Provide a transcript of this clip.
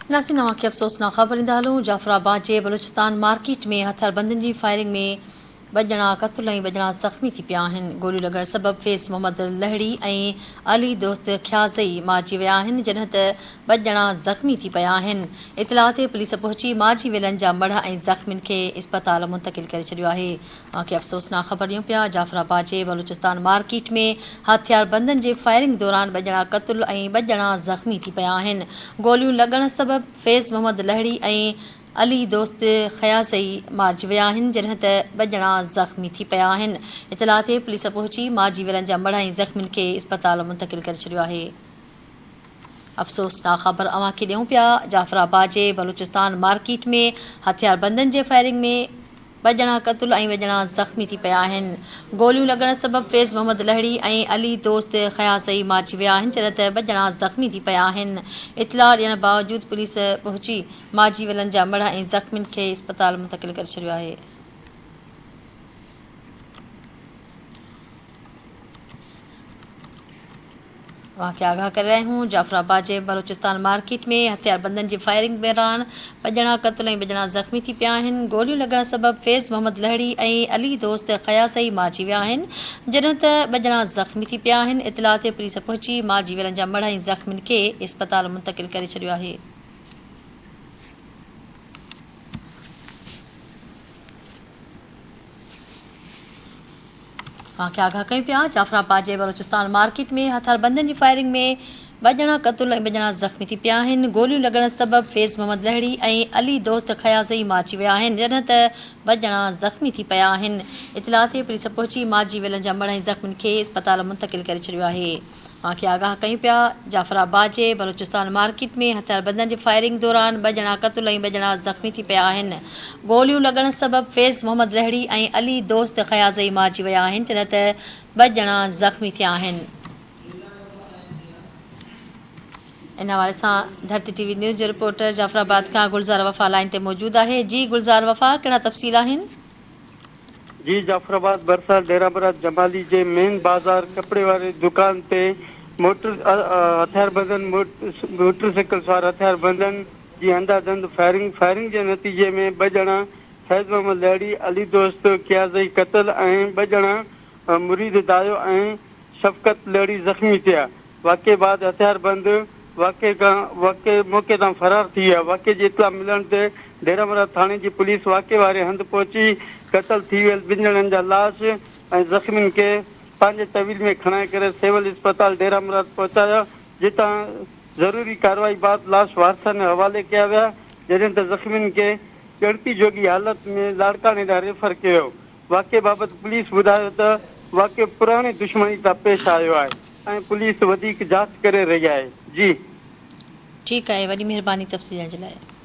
नासिन नवां खे अफ़सोसनाक ख़बर ॾींदा हलूं। जाफराबाद जे बलूचिस्तान मार्केट में हथियारबंदनि जी फायरिंग में 2 ॼणा क़तल ऐं 2 ॼणा ज़ख़्मी थी पिया आहिनि। गोलियूं लॻण सबबि फैज़ मोहम्मद लहड़ी ऐं अली दोस्त ख्याज़ई मारिजी विया आहिनि, जॾहिं त 2 ॼणा ज़ख़्मी थी पिया आहिनि। इतलाह ते पुलिस पहुची मारिजी वियलनि जा मढ़ ऐं ज़ख़्मियुनि खे इस्पताल मुंतक़िल करे छॾियो आहे। खे अफ़सोसनाक ख़बर ॾियूं पिया। जाफराबाद जे बलूचिस्तान मार्केट में हथियारबंदनि जे फायरिंग दौरान 2 ॼणा क़तल ऐं 2 ॼणा ज़ख़्मी थी पिया आहिनि। गोलियूं लॻण सबबि फैज़ मोहम्मद लहड़ी ऐं अली दोस्त ख्याज़ई मारिजी विया आहिनि, जॾहिं त 2 ॼणा ज़ख़्मी थी पिया आहिनि। इतलाह ते पुलिस पहुची मारिजी वियलनि जा मढ़ ऐं ज़ख़्मियुनि खे इस्पताल मुंतक़िल करे छॾियो आहे। अफ़सोसनाक ख़बर अव्हां खे ॾियूं पिया। जाफराबाद जे बलूचिस्तान मार्केट में हथियारबंदनि जे फायरिंग में 2 ॼणा क़तल ऐं 2 ॼणा ज़ख़्मी थी पिया आहिनि। गोलियूं लॻण सबबि फैज़ मोहम्मद लहड़ी ऐं अली दोस्त ख्याज़ई मारिजी विया आहिनि, जॾहिं त 2 ॼणा ज़ख़्मी थी पिया आहिनि। इतलाह ॾियण बावजूदि पुलिस पहुची मारिजी वियलनि जा मढ़ ऐं ज़ख़्मियुनि खे इस्पताल मुंतक़िल करे छॾियो आहे। वहाँ के आगाह कर रहे हूँ। जाफराबाद जे बलूचिस्तान मार्केट में हथियारबंदनि जी फायरिंग दौरान 2 ॼणा क़तल ऐं 2 ॼणा ज़ख़्मी थी पिया आहिनि। गोलियूं लॻण सबबि फैज़ मोहम्मद लहड़ी ऐं अली दोस्त ख्याज़ई मारिजी विया आहिनि, जॾहिं त 2 ॼणा ज़ख़्मी थी पिया आहिनि। इतलाह ते पुलिस पहुची मारिजी वियलनि जा मढ़ ऐं ज़ख़्मियुनि खे इस्पताल मुंतक़िल करे छॾियो आहे। वहाँ के आगाह कयूं पिया। जाफराबाद जे बलूचिस्तान मार्केट में हथियारबंदनि जी फायरिंग में 2 ॼणा क़तल ऐं 2 ॼणा ज़ख़्मी थी पिया आहिनि। गोलियूं लॻण सबबि फैज़ मोहम्मद लहड़ी ऐं अली दोस्त ख्याज़ई मारिजी विया आहिनि, जॾहिं त 2 ॼणा ज़ख़्मी थी पिया आहिनि। इतलाह ते पुलिस पहुची मारिजी वियलनि जा मढ़ ऐं ज़ख़्मियुनि खे इस्पताल मुंतक़िल करे छॾियो आहे। वहाँ के आगाह कयूं पिया। जाफराबाद जे बलूचिस्तान मार्केट में हथियारबंदनि जी फायरिंग दौरान 2 ॼणा क़तल ऐं 2 ॼणा ज़ख़्मी थी पिया आहिनि। गोलियूं लॻण सबबि फैज़ मोहम्मद लहड़ी ऐं अली दोस्त ख्याज़ई मारिजी विया आहिनि, जॾहिं त 2 ॼणा ज़ख़्मी थिया आहिनि। इन हवाले सां धरती टीवी न्यूज़ जो रिपोर्टर जाफराबाद खां गुलज़ार वफ़ा लाइन ते मौजूदु आहे। जी गुलज़ार वफ़ा, कहिड़ा तफ़सील आहिनि? जी, जाफराबाद भरिसां डेराबरा जमाली जे मेन बाज़ार कपिड़े वारे दुकान ते हथियारबंदनि मोटरसाइकिल सवार हथियारबंदनि जी अंधाधुंध फायरिंग जे नतीजे में 2 ॼणा फैज़ मोहम्मद लहड़ी अली दोस्त ख्याज़ई क़तल ऐं 2 ॼणा मुरीद दायो ऐं शफ़क़त लहड़ी ज़ख़्मी थिया। वाक़े बाद हथियारबंद वाक़े मौक़े तां फरार थी विया। वाक़े जी इतला मिलण ते डेराबरा थाणे जी पुलिस वाक़े वारे हंधि पहुची क़तल थी वियल 2 ॼणनि जा लाश ऐं ज़ख़्मियुनि खे पंहिंजे तहवील में खणाए करे सिविल अस्पताल डेराबरा पहुचाया, जितां ज़रूरी कार्रवाई बाद लाश वारसनि हवाले कया विया, जॾहिं त ज़ख़्मियुनि खे ॻणती जोगी हालत में लाड़काणे ॾांहुं रेफर कयो। वाक़े बाबति पुलिस ॿुधायो त वाक़े पुराणी दुश्मनी तां पेश आयो आहे ऐं पुलिस वधीक जांच करे रही आहे। जी ठीकु आहे, वॾी महिरबानी तफ़सील जे लाइ।